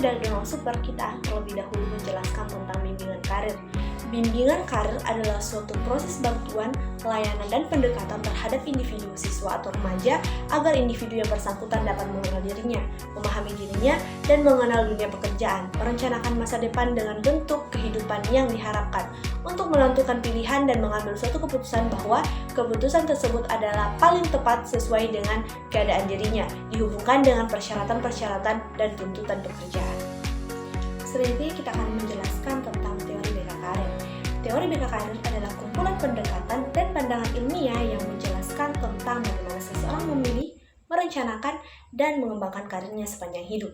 dari Donald Super, kita terlebih dahulu menjelaskan tentang bimbingan karir. Bimbingan karir adalah suatu proses bantuan, pelayanan, dan pendekatan terhadap individu, siswa, atau remaja agar individu yang bersangkutan dapat mengenal dirinya, memahami dirinya, dan mengenal dunia pekerjaan, merencanakan masa depan dengan bentuk kehidupan yang diharapkan, untuk menentukan pilihan dan mengambil suatu keputusan bahwa keputusan tersebut adalah paling tepat sesuai dengan keadaan dirinya, dihubungkan dengan persyaratan-persyaratan dan tuntutan pekerjaan. Selanjutnya kita akan menjelaskan tentang teori BK Karir. Teori BK Karir adalah kumpulan pendekatan dan pandangan ilmiah yang menjelaskan tentang bagaimana seseorang memilih, merencanakan, dan mengembangkan karirnya sepanjang hidup.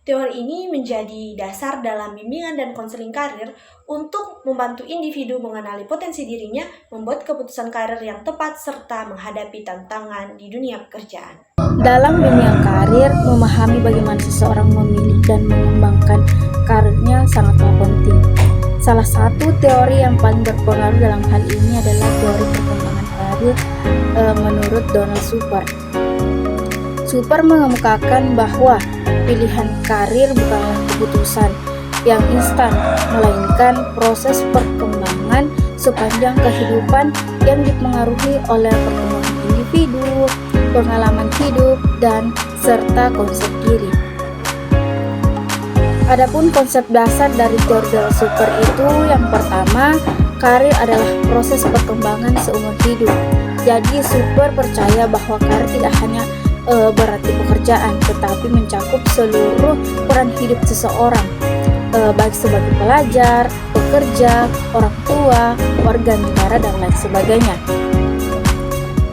Teori ini menjadi dasar dalam bimbingan dan konseling karir untuk membantu individu mengenali potensi dirinya, membuat keputusan karir yang tepat, serta menghadapi tantangan di dunia pekerjaan. Dalam bimbingan karir, memahami bagaimana seseorang memilih dan mengembangkan karirnya sangatlah penting. Salah satu teori yang paling berpengaruh dalam hal ini adalah teori perkembangan karir menurut Donald Super. Super mengemukakan bahwa pilihan karir bukanlah keputusan yang instan, melainkan proses perkembangan sepanjang kehidupan yang dipengaruhi oleh perkembangan individu, pengalaman hidup, dan serta konsep diri. Adapun konsep dasar dari teori Donald Super itu, yang pertama, karir adalah proses perkembangan seumur hidup. Jadi Super percaya bahwa karir tidak hanya berarti pekerjaan, tetapi mencakup seluruh peran hidup seseorang, baik sebagai pelajar, pekerja, orang tua, warga negara, dan lain sebagainya.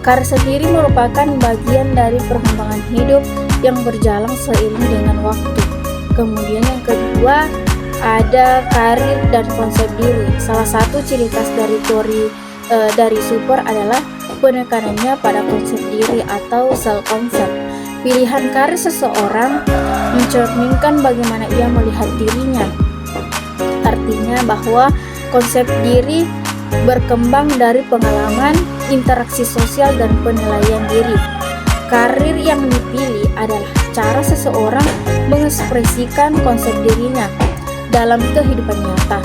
Karir sendiri merupakan bagian dari perkembangan hidup yang berjalan seiring dengan waktu. Kemudian yang kedua, ada karir dan konsep diri. Salah satu ciri khas dari teori dari Super adalah penekanannya pada konsep diri atau self-concept. Pilihan karir seseorang mencerminkan bagaimana ia melihat dirinya. Artinya bahwa konsep diri berkembang dari pengalaman, interaksi sosial, dan penilaian diri. Karir yang dipilih adalah cara seseorang mengekspresikan konsep dirinya dalam kehidupan nyata.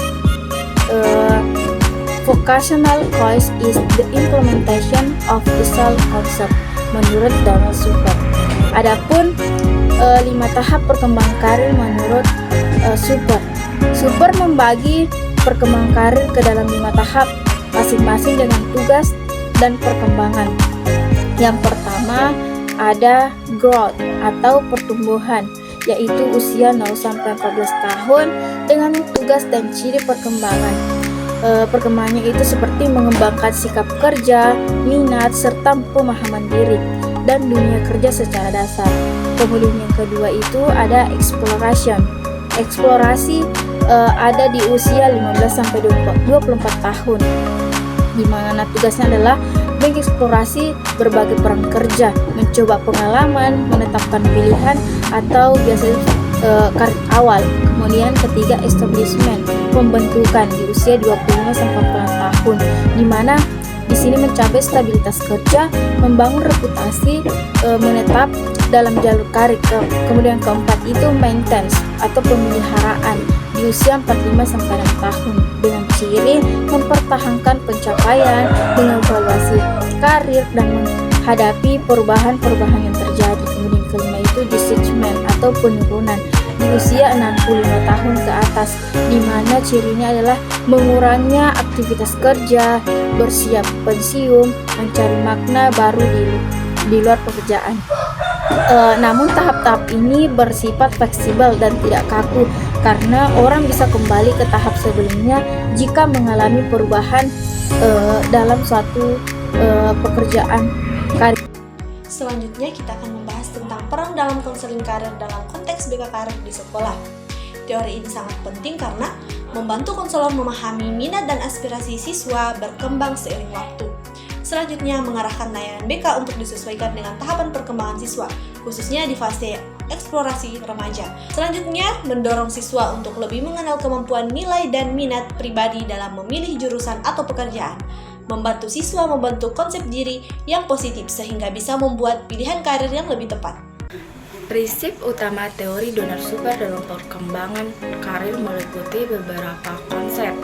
Vocational choice is the implementation of the self-concept menurut Donald Super. Adapun 5 tahap perkembangan karir menurut Super. Super membagi perkembangan karir ke dalam 5 tahap, masing-masing dengan tugas dan perkembangan. Yang pertama ada growth atau pertumbuhan, yaitu usia 0 sampai 14 tahun dengan tugas dan ciri perkembangan. Perkembangannya itu seperti mengembangkan sikap kerja, minat, serta pemahaman diri dan dunia kerja secara dasar. Kemudian yang kedua itu ada exploration. Eksplorasi ada di usia 15 sampai 24 tahun, di mana tugasnya adalah mengeksplorasi berbagai peran kerja, mencoba pengalaman, menetapkan pilihan atau biasanya karir awal. Kemudian ketiga establishment, pembentukan di usia 25 sampai 40 tahun, di mana di sini mencapai stabilitas kerja, membangun reputasi, menetap dalam jalur karir. Kemudian keempat itu maintenance atau pemeliharaan di usia 45 sampai 6 tahun dengan ciri mempertahankan pencapaian, mengevaluasi karir, dan menghadapi perubahan-perubahan yang terjadi. Kemudian kelima itu detachment atau penurunan di usia 65 tahun ke atas, di mana cirinya adalah mengurangnya aktivitas kerja, bersiap pensiun, mencari makna baru di luar pekerjaan. Namun tahap-tahap ini bersifat fleksibel dan tidak kaku, karena orang bisa kembali ke tahap sebelumnya jika mengalami perubahan dalam suatu pekerjaan karir. Selanjutnya kita akan membahas tentang peran dalam konseling karir dalam konteks BK Karir di sekolah. Teori ini sangat penting karena membantu konselor memahami minat dan aspirasi siswa berkembang seiring waktu. Selanjutnya, mengarahkan layanan BK untuk disesuaikan dengan tahapan perkembangan siswa, khususnya di fase eksplorasi remaja. Selanjutnya, mendorong siswa untuk lebih mengenal kemampuan, nilai, dan minat pribadi dalam memilih jurusan atau pekerjaan. Membantu siswa membentuk konsep diri yang positif sehingga bisa membuat pilihan karir yang lebih tepat. Prinsip utama teori Donald Super dalam perkembangan karir meliputi beberapa konsep.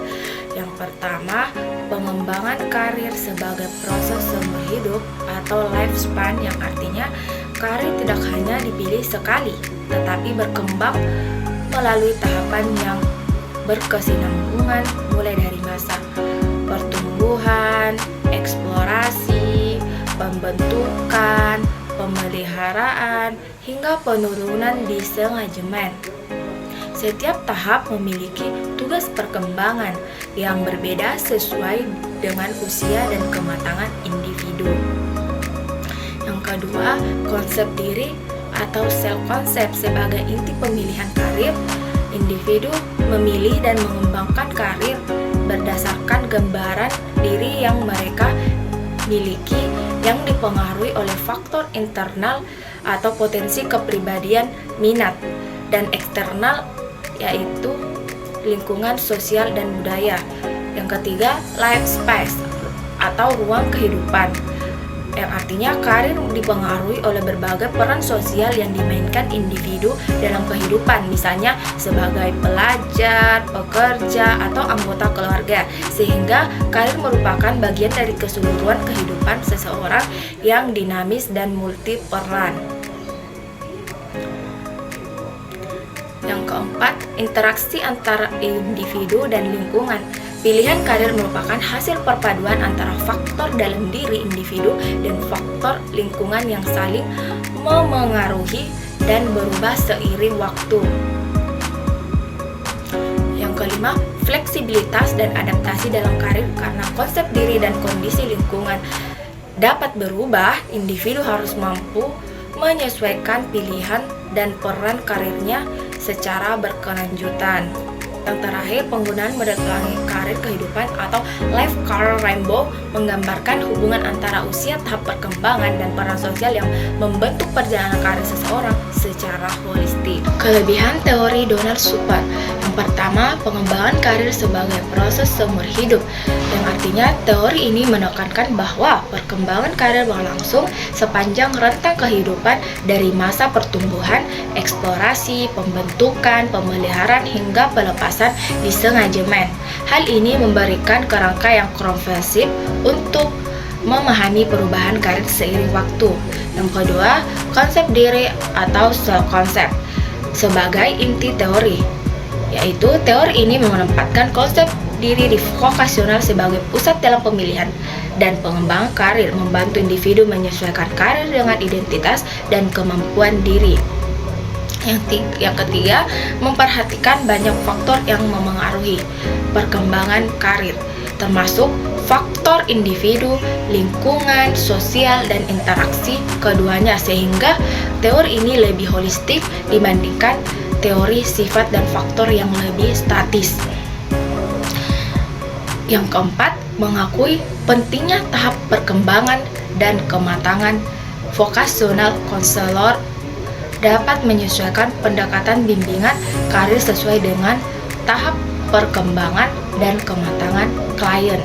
Yang pertama, pengembangan karir sebagai proses seumur hidup atau lifespan, yang artinya karir tidak hanya dipilih sekali, tetapi berkembang melalui tahapan yang berkesinambungan mulai dari masa pertumbuhan, eksplorasi, pembentukan, pemeliharaan, hingga penurunan di manajemen. Setiap tahap memiliki tugas perkembangan yang berbeda sesuai dengan usia dan kematangan individu. Yang kedua, konsep diri atau self-concept sebagai inti pemilihan karir. Individu memilih dan mengembangkan karir berdasarkan gambaran diri yang mereka miliki yang dipengaruhi oleh faktor internal atau potensi kepribadian, minat, dan eksternal yaitu lingkungan sosial dan budaya. Yang ketiga, life space atau ruang kehidupan, yang artinya karir dipengaruhi oleh berbagai peran sosial yang dimainkan individu dalam kehidupan, misalnya sebagai pelajar, pekerja, atau anggota keluarga, sehingga karir merupakan bagian dari keseluruhan kehidupan seseorang yang dinamis dan multi peran. Yang keempat, interaksi antara individu dan lingkungan. Pilihan karir merupakan hasil perpaduan antara faktor dalam diri individu dan faktor lingkungan yang saling memengaruhi dan berubah seiring waktu. Yang kelima, fleksibilitas dan adaptasi dalam karir. Karena konsep diri dan kondisi lingkungan dapat berubah, individu harus mampu menyesuaikan pilihan dan peran karirnya secara berkelanjutan. Yang terakhir, penggunaan model pelangi karir kehidupan atau life career rainbow menggambarkan hubungan antara usia, tahap perkembangan, dan peran sosial yang membentuk perjalanan karir seseorang secara holistik. Kelebihan teori Donald Super. Yang pertama, pengembangan karir sebagai proses seumur hidup, yang artinya teori ini menekankan bahwa perkembangan karir berlangsung sepanjang rentang kehidupan dari masa pertumbuhan, eksplorasi, pembentukan, pemeliharaan, hingga pelepasan di manajemen. Hal ini memberikan kerangka yang komprehensif untuk memahami perubahan karir seiring waktu. Yang kedua, konsep diri atau self-concept sebagai inti teori, yaitu teori ini menempatkan konsep diri di vokasional sebagai pusat dalam pemilihan dan pengembangan karir, membantu individu menyesuaikan karir dengan identitas dan kemampuan diri. Yang ketiga, memperhatikan banyak faktor yang memengaruhi perkembangan karir, termasuk faktor individu, lingkungan, sosial, dan interaksi keduanya, sehingga teori ini lebih holistik dibandingkan teori sifat dan faktor yang lebih statis. Yang keempat, mengakui pentingnya tahap perkembangan dan kematangan. Vokasional konselor dapat menyesuaikan pendekatan bimbingan karir sesuai dengan tahap perkembangan dan kematangan klien.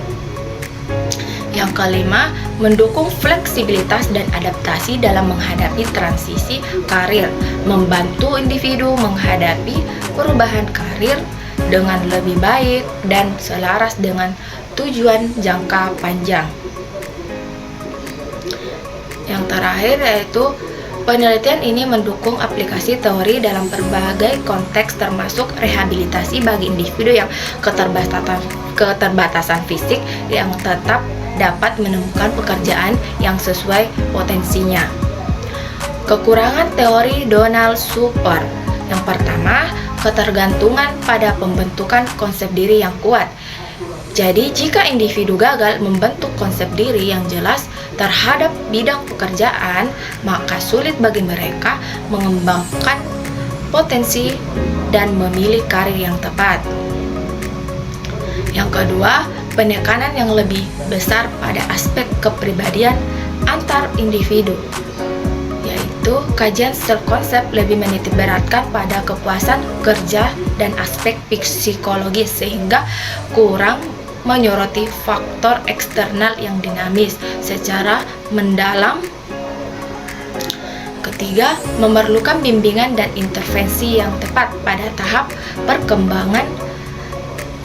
Yang kelima, mendukung fleksibilitas dan adaptasi dalam menghadapi transisi karir, membantu individu menghadapi perubahan karir dengan lebih baik dan selaras dengan tujuan jangka panjang. Yang terakhir yaitu penelitian ini mendukung aplikasi teori dalam berbagai konteks, termasuk rehabilitasi bagi individu yang keterbatasan fisik yang tetap dapat menemukan pekerjaan yang sesuai potensinya. Kekurangan teori Donald Super. Yang pertama, ketergantungan pada pembentukan konsep diri yang kuat. Jadi, jika individu gagal membentuk konsep diri yang jelas terhadap bidang pekerjaan, maka sulit bagi mereka mengembangkan potensi dan memilih karir yang tepat. Yang kedua, penekanan yang lebih besar pada aspek kepribadian antar individu, yaitu kajian self-concept lebih menitikberatkan pada kepuasan kerja dan aspek psikologis, sehingga kurang menyoroti faktor eksternal yang dinamis secara mendalam. Ketiga, memerlukan bimbingan dan intervensi yang tepat pada tahap perkembangan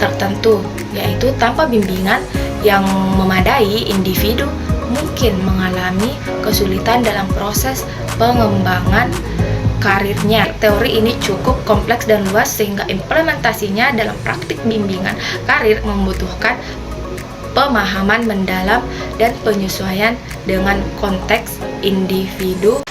tertentu, yaitu tanpa bimbingan yang memadai, individu mungkin mengalami kesulitan dalam proses pengembangan karirnya. Teori ini cukup kompleks dan luas sehingga implementasinya dalam praktik bimbingan karir membutuhkan pemahaman mendalam dan penyesuaian dengan konteks individu